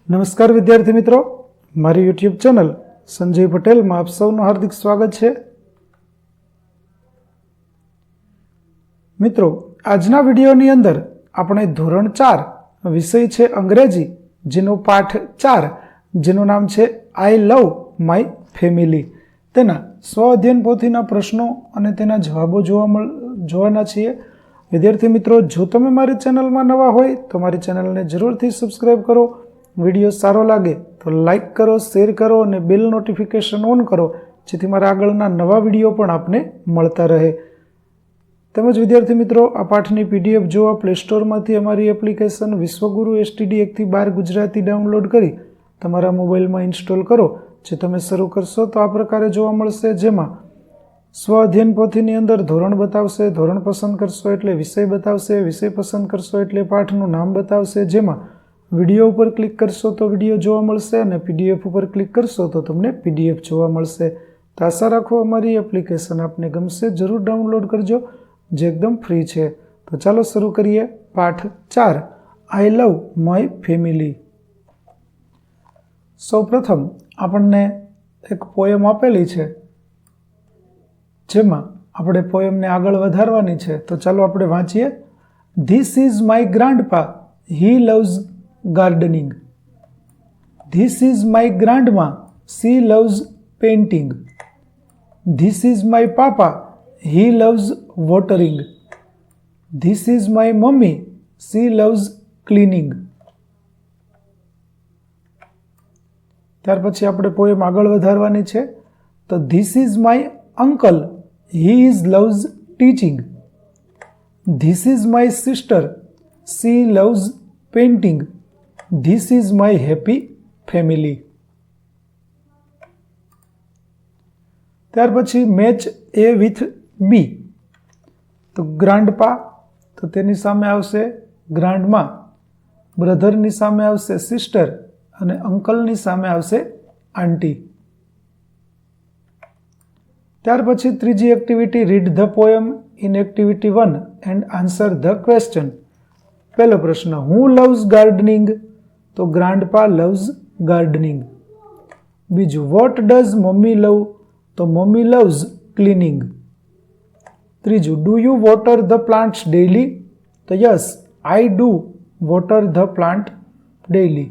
નમસ્કાર વિદ્યાર્થી મિત્રો, મારી યુટ્યુબ ચેનલ સંજય પટેલમાં આપ સૌનું હાર્દિક સ્વાગત છે. મિત્રો, આજના વિડીયોની અંદર આપણે ધોરણ 4 વિષય છે અંગ્રેજી, જેનો પાઠ 4 જેનું નામ છે આઈ લવ માય ફેમિલી, તેના સ્વ અધ્યયન પોથીના પ્રશ્નો અને તેના જવાબો જોવાના છીએ. વિદ્યાર્થી મિત્રો, જો તમે મારી ચેનલમાં નવા હોય તો મારી ચેનલને જરૂરથી સબસ્ક્રાઈબ કરો. વિડીયો સારો લાગે તો લાઈક કરો, શેર કરો અને બેલ નોટિફિકેશન ઓન કરો, જેથી મારા આગળના નવા વિડીયો પણ આપને મળતા રહે. તેમજ વિદ્યાર્થી મિત્રો, આ પાઠની પીડીએફ જોવા પ્લે સ્ટોરમાંથી અમારી એપ્લિકેશન વિશ્વગુરુ STD 1 થી 12 ગુજરાતી ડાઉનલોડ કરી તમારા મોબાઈલમાં ઇન્સ્ટોલ કરો. જે તમે શરૂ કરશો તો આ પ્રકારે જોવા મળશે, જેમાં સ્વ અધ્યયન પોથીની અંદર ધોરણ બતાવશે, ધોરણ પસંદ કરશો એટલે વિષય બતાવશે, વિષય પસંદ કરશો એટલે પાઠનું નામ બતાવશે, જેમાં વિડીયો ઉપર ક્લિક કરશો તો વિડીયો જોવા મળશે અને PDF ઉપર ક્લિક કરશો તો તમને PDF જોવા મળશે. તો આશા રાખો અમારી એપ્લિકેશન આપને ગમશે. જરૂર ડાઉનલોડ કરજો, જે એકદમ ફ્રી છે. તો ચાલો શરૂ કરીએ પાઠ 4 આઈ લવ માય ફેમિલી. સૌપ્રથમ આપણને એક પોયમ આપેલી છે, જેમાં આપણે પોયમને આગળ વધારવાની છે. તો ચાલો આપણે વાંચીએ. This is my ગ્રાન્ડપા, he loves gardening. This is my grandma, she loves painting. This is my papa, he loves watering. This is my mummy, she loves cleaning. ત્યાર પછી આપણે પોએમ આગળ વધારવાની છે. તો this is my uncle, he is loves teaching. This is my sister, she loves painting. This is my happy family. ત્યાર પછી match A with B. તો ગ્રાન્ડપા, તો તેની સામે આવશે ગ્રાન્ડમા, બ્રધરની સામે આવશે સિસ્ટર અને અંકલની સામે આવશે આંટી. ત્યાર પછી ત્રીજી activity, read the poem in activity 1 and answer the question. પહેલો પ્રશ્ન, હુ લવ્સ ગાર્ડનિંગ? તો ગ્રાન્ડપા લવ્સ ગાર્ડનિંગ. બીજું, વોટ ડઝ મમ્મી લવ? તો મમ્મી લવ્સ ક્લીનિંગ. ત્રીજું, do you water the plants daily? તો yes, I do water the plant daily.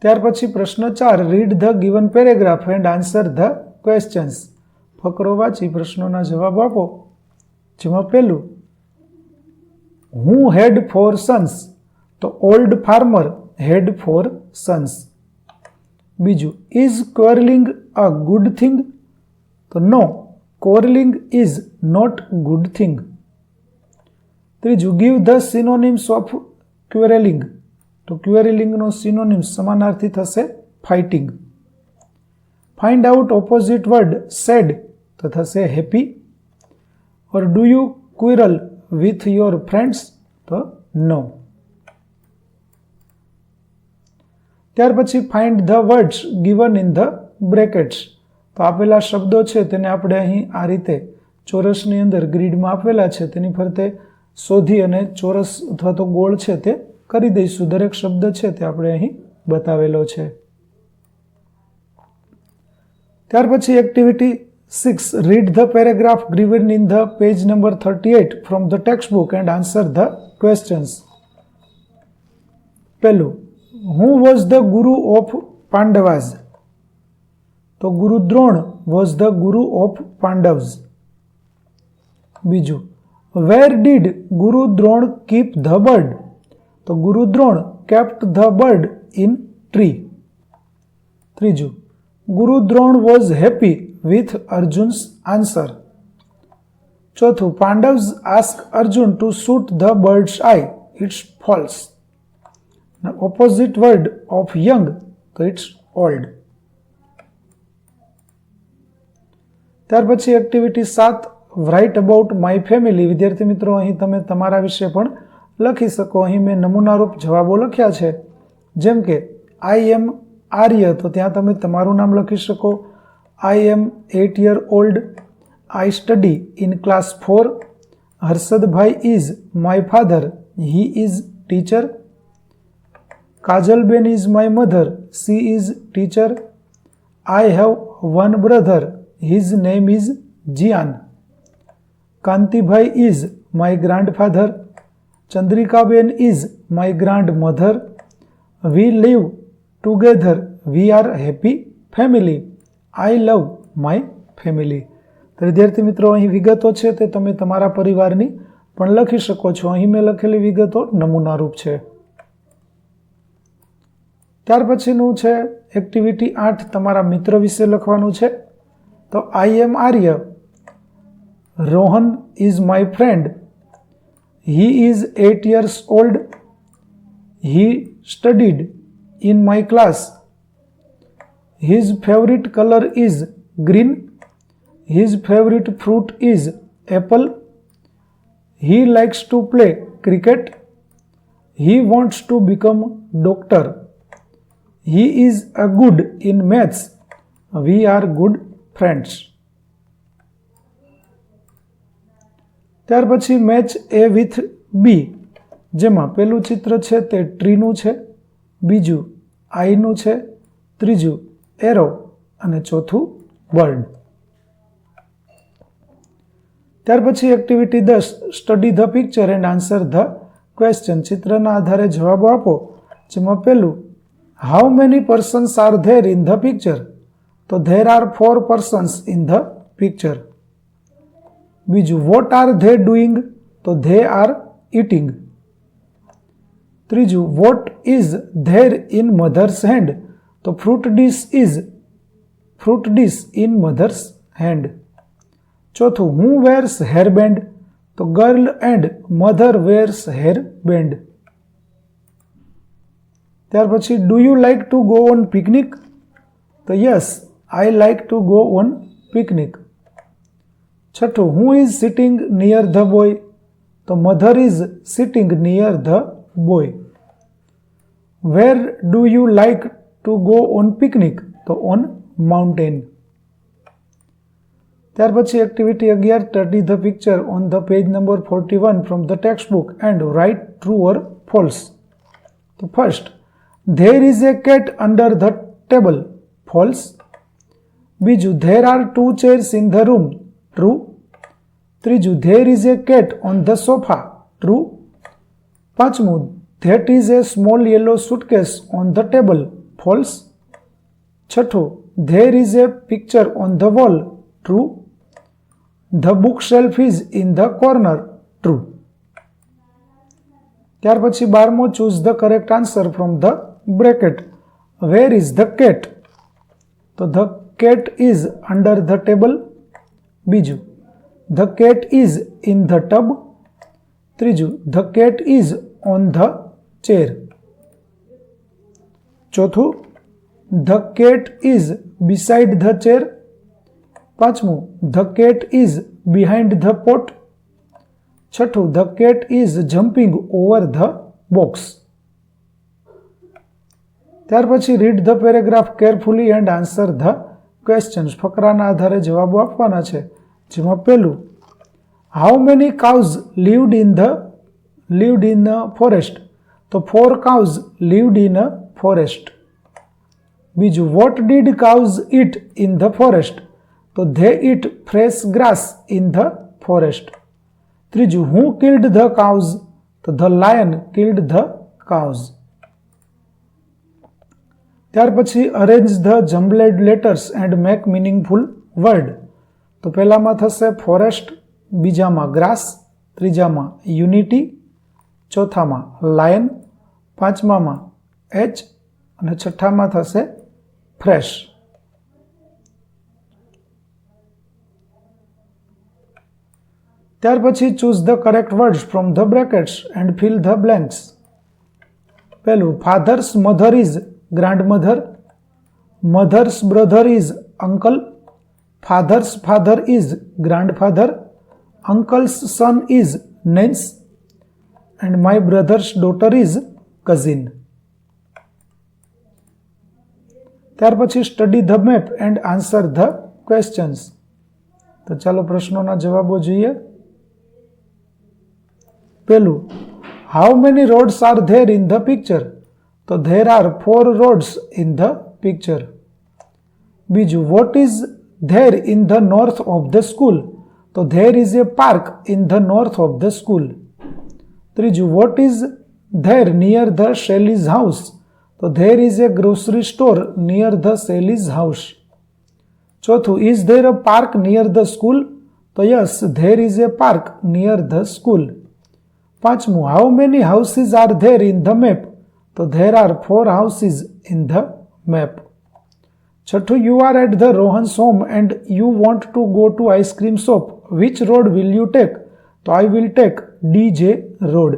ત્યાર પછી પ્રશ્ન 4, read the given paragraph and answer the questions. ફકરો વાંચી પ્રશ્નોના જવાબ આપો. જેમાં પહેલું, હુ હેડ 4 sons? તો ઓલ્ડ ફાર્મર હેડ 4 sons. બીજું, is quarrelling a good thing? તો no, quarrelling is not good thing. ત્રીજું, give the synonyms of quarrelling? તો ક્વેરેલિંગનો સિનોનિમ સમાનાર્થી થશે fighting. Find out opposite word sad? તો થશે happy. Or do you quarrel with your friends? તો no. ત્યાર પછી find the words given in the brackets. તો આપેલા શબ્દો છે તેને આપણે અહીં આ રીતે ચોરસની અંદર ગ્રીડમાં આપેલા છે તેની ફરતે શોધી અને ચોરસ અથવા તો ગોળ છે તે કરી દઈશું. દરેક શબ્દ છે તે આપણે અહીં બતાવેલો છે. ત્યાર પછી activity 6, read the paragraph given in the page number 38 from the textbook and answer the questions. પહેલું, who was the guru of Pandavas? તો ગુરુ Drona was the guru of Pandavas. બીજું, where did Guru Dron keep the bird? તો ગુરુ Drona kept the bird in tree. ત્રીજું, Guru Dron was happy with Arjun's answer. ચોથું, Pandavas asked Arjun to shoot the bird's eye. It's false. Now, opposite word of young, so it's old. ત્યાર પછી activity 7, write about my family. વિદ્યાર્થી મિત્રો, અહીં તમે તમારા વિશે પણ લખી શકો. અહીં મેં નમૂનારૂપ જવાબો લખ્યા છે, જેમ કે આઈ એમ આર્ય, તો ત્યાં તમે તમારું નામ લખી શકો. I am 8 years old. I study in class 4. Harshad bhai is my father. He is teacher. Kajalben is my mother, she is teacher. I have one brother, his name is Jiyan. Kantibhai is my grandfather. Chandrikaben is my grandmother. We live together, we are happy family. I love my family. તો વિદ્યાર્થી મિત્રો, અહીં વિગતો છે તે તમે તમારા પરિવારની પણ લખી શકો છો. અહીં મેં લખેલી વિગતો નમૂનારૂપ છે. ત્યાર પછીનું છે એક્ટિવિટી 8, તમારા મિત્ર વિશે લખવાનું છે. તો I am Arya, Rohan is my friend, he is 8 years old, he studied in my class, his favourite colour is green, his favourite fruit is apple, he likes to play cricket, he wants to become doctor, he is a good in maths, we are good friends. ત્યાર પછી match A with B, જેમાં પહેલું ચિત્ર છે તે ટ્રીનું છે, બીજું આઈનું છે, ત્રીજું એરો અને ચોથું બર્ડ. ત્યાર પછી activity 10, study the picture and answer the question. ચિત્રના આધારે જવાબો આપો. જેમાં પહેલું, how many persons are there in the picture? તો there are 4 persons in the picture. બીજું, what are they doing? તો they are eating. ત્રીજું, what is there in mother's hand? તો fruit dish in mother's hand. ચોથું, who wears hairband? તો girl and mother wears hairband. ત્યાર પછી, do you like to go on picnic? તો yes, I like to go on picnic. છઠ્ઠું, who is sitting near the boy? તો mother is sitting near the boy. Where do you like to go on picnic? તો on mountain. ત્યાર પછી activity 11, study the picture on the page number 41 from the text book and write true or false. તો first, there is a cat under the table, false. બીજું, there are 2 chairs in the room, true. ત્રીજું, there is a cat on the sofa, true. પાંચમું, that is a small yellow suitcase on the table, false. છઠ્ઠું, there is a picture on the wall, true. The bookshelf is in the corner, true. ત્યાર પછી 12મો, choose the correct answer from the bracket. Where is the cat? તો the cat is under the table. બીજું, the cat is in the tub. ત્રીજું, the cat is on the chair. ચોથું, the cat is beside the chair. પાંચમું, the cat is behind the pot. છઠ્ઠું, the cat is jumping over the box. ત્યાર પછી read the paragraph carefully and answer the questions. ફકરાના આધારે જવાબો આપવાના છે. જેમાં પહેલું, how many cows lived in forest? તો 4 cows lived in a forest. બીજું, what did cows eat in the forest? તો they eat fresh grass in the forest. ત્રીજું, હુ કિલ્ડ ધ કાઉઝ? તો the lion killed the cows. ત્યાર પછી arrange the jumbled letters and make meaningful word. તો પહેલામાં થશે forest, બીજામાં grass, ત્રીજામાં યુનિટી, ચોથામાં લાયન, પાંચમામાં એચ અને છઠ્ઠામાં થશે ફ્રેશ. ત્યાર પછી choose the correct words from the brackets and fill the blanks. પહેલું, father's mother is grandmother, mother's brother is uncle, father's father is grandfather, uncle's son is Nance, and my brother's daughter is cousin. ત્યાર પછી study the map and answer the questions. તો ચાલો પ્રશ્નોના જવાબો જોઈએ. પહેલું, how many roads are there in the picture? તો તો there are 4 roads in the picture. બીજું, what is there in the north of the school? તો there is a park in the north of the school. ત્રીજું, what is there near the Shelly's house? તો there is a grocery store near the Shelly's house. ચોથું, is there a park near the school? તો yes, there is a park near the school. પાંચમું, how many houses are there in the map? તો there are 4 houses in the map. છઠ્ઠું, you are at the Rohan's home and you want to go to ice cream shop. Which road will you take? તો I will take DJ road.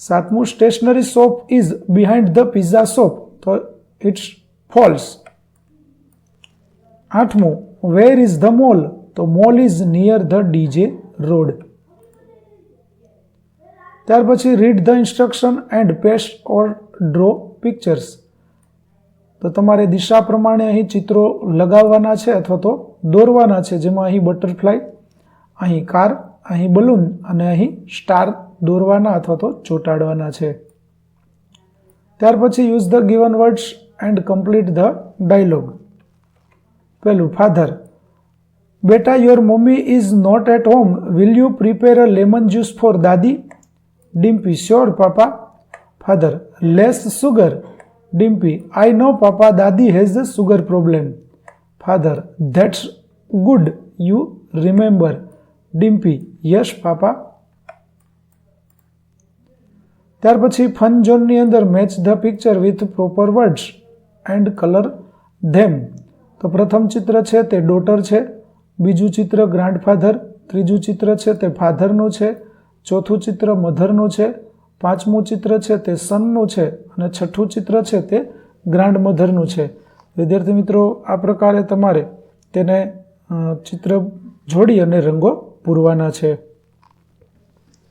સાતમું, stationery shop is behind the pizza shop. તો it's false. આઠમું, where is the mall? તો mall is near the DJ road. ત્યાર પછી read the instruction and paste or draw pictures. તો તમારે દિશા પ્રમાણે અહીં ચિત્રો લગાવવાના છે અથવા તો દોરવાના છે, જેમાં અહીં બટરફ્લાય, અહીં કાર, અહીં બલૂન અને અહીં સ્ટાર દોરવાના અથવા તો ચોંટાડવાના છે. ત્યાર પછી use the given words and complete the dialogue. પહેલું, ફાધર, બેટા your mummy is not at home, will you prepare a lemon juice for દાદી? Dimpy, sure papa. Father, less sugar. Dimpy, I know papa, દાદી has a sugar problem. Father, that's good, you remember. Dimpy, yes papa. ત્યાર પછી fun ઝોનની અંદર match the picture with proper words and colour them. તો પ્રથમ ચિત્ર છે તે ડોટર છે, બીજું ચિત્ર ગ્રાન્ડફાધર, ત્રીજું ચિત્ર છે તે ફાધરનું છે, ચોથું ચિત્ર મધરનું છે, પાંચમું ચિત્ર છે તે સનનું છે અને છઠ્ઠું ચિત્ર છે તે ગ્રાન્ડમધરનું છે. વિદ્યાર્થી મિત્રો, આ પ્રકારે તમારે તેને ચિત્ર જોડી અને રંગો પૂરવાના છે.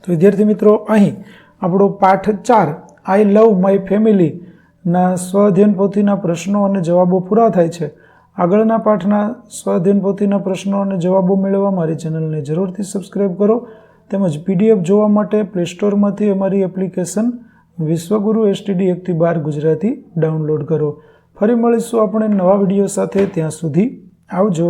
તો વિદ્યાર્થી મિત્રો, અહીં આપણો પાઠ 4 આઈ લવ માય ફેમિલીના સ્વઅધ્યયન પોથીના પ્રશ્નો અને જવાબો પૂરા થાય છે. આગળના પાઠના સ્વઅધ્યયન પોથીના પ્રશ્નો અને જવાબો મેળવવા મારી ચેનલને જરૂરથી સબસ્ક્રાઈબ કરો, તેમજ PDF જોવા માટે પ્લે સ્ટોરમાંથી અમારી એપ્લિકેશન વિશ્વગુરુ STD 1-12 ગુજરાતી ડાઉનલોડ કરો. ફરી મળીશું આપણે નવા વિડીયો સાથે. ત્યાં સુધી આવજો.